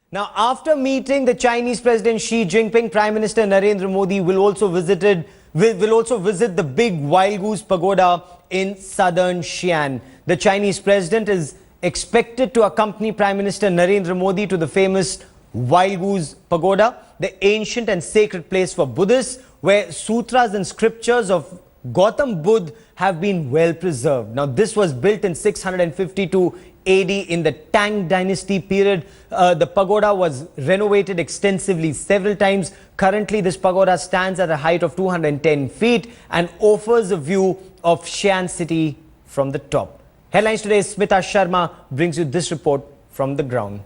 Now, after meeting the Chinese President Xi Jinping, Prime Minister Narendra Modi will also visit the big Wild Goose Pagoda in southern Xian. The Chinese President is expected to accompany Prime Minister Narendra Modi to the famous Wild Goose Pagoda, the ancient and sacred place for Buddhists, where sutras and scriptures of Gautam Buddha have been well preserved. Now, this was built in 652 AD in the Tang dynasty period. The pagoda was renovated extensively several times. Currently, this pagoda stands at a height of 210 feet and offers a view of Xian city from the top. Headlines today, Smita Sharma brings you this report from the ground.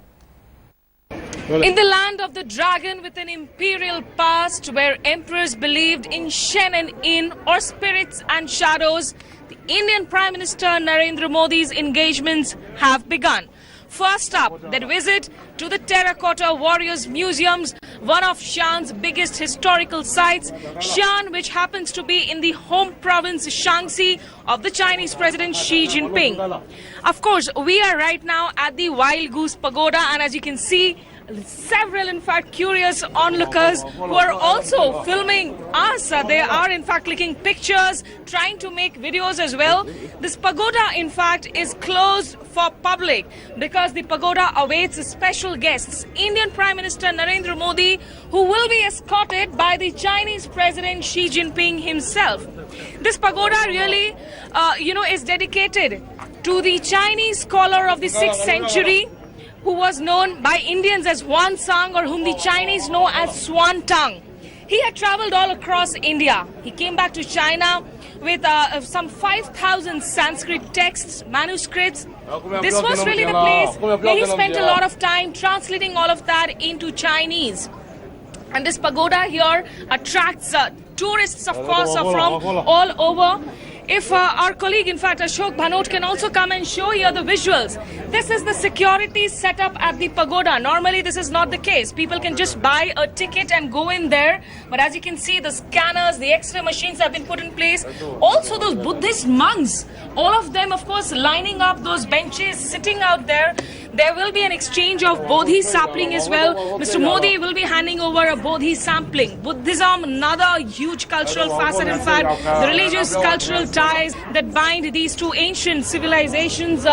In the land of the dragon with an imperial past where emperors believed in Shen and Yin or spirits and shadows, the Indian Prime Minister Narendra Modi's engagements have begun. First up, their visit to the Terracotta Warriors Museums, one of Xian's biggest historical sites. Xian, which happens to be in the home province Shaanxi of the Chinese President Xi Jinping. Of course, we are right now at the Wild Goose Pagoda, and as you can see, several, in fact, curious onlookers who are also filming us. They are, in fact, clicking pictures, trying to make videos as well. This pagoda, in fact, is closed for public because the pagoda awaits special guests. Indian Prime Minister Narendra Modi, who will be escorted by the Chinese President Xi Jinping himself. This pagoda really, is dedicated to the Chinese scholar of the 6th century, who was known by Indians as Huan Sang, or whom the Chinese know as Swan Tang. He had traveled all across India. He came back to China with some 5,000 Sanskrit texts, manuscripts. This was really the place where he spent a lot of time translating all of that into Chinese. And this pagoda here attracts tourists, of course, from all over. If our colleague, in fact, Ashok Bhanot, can also come and show here the visuals. This is the security setup at the pagoda. Normally, this is not the case. People can just buy a ticket and go in there. But as you can see, the scanners, the X-ray machines have been put in place. Also, those Buddhist monks, all of them, of course, lining up those benches, sitting out there. There will be an exchange of Bodhi sapling as well. Mr. Modi will be handing over a Bodhi sampling. Buddhism, another huge cultural facet, in fact, the religious cultural ties that bind these two ancient civilizations.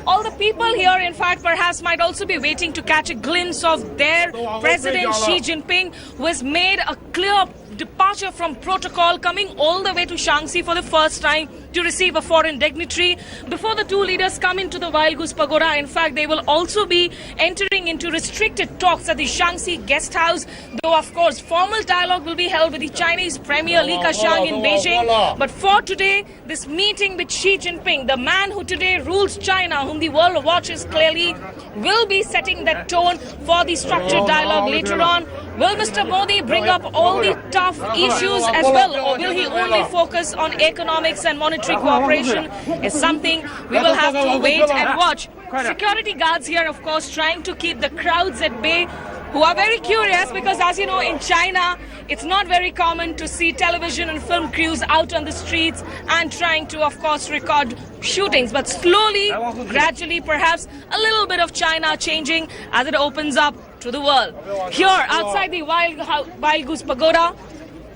All the people here, in fact, perhaps might also be waiting to catch a glimpse of their President Xi Jinping, who has made a clear departure from protocol, coming all the way to Shaanxi for the first time to receive a foreign dignitary. Before the two leaders come into the Wild Goose Pagoda, in fact, they will also be entering into restricted talks at the Shaanxi guest house, though, of course, formal dialogue will be held with the Chinese Premier Li Keqiang in Beijing. But for today, this meeting with Xi Jinping, the man who today rules China, whom the world watches clearly, will be setting that tone for the structured dialogue later on. Will Mr. Modi bring up all the tough issues as well, or will he only focus on economics and monetary cooperation? Is something we will have to wait and watch. Security guards here, of course, trying to keep the crowds at bay, who are very curious because, as you know, in China, it's not very common to see television and film crews out on the streets and trying to, of course, record shootings. But slowly, gradually, perhaps a little bit of China changing as it opens up to the world. Here, outside the Wild Goose Pagoda,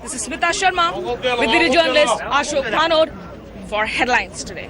this is Smita Sharma with video journalist Ashok Bhanot for Headlines Today.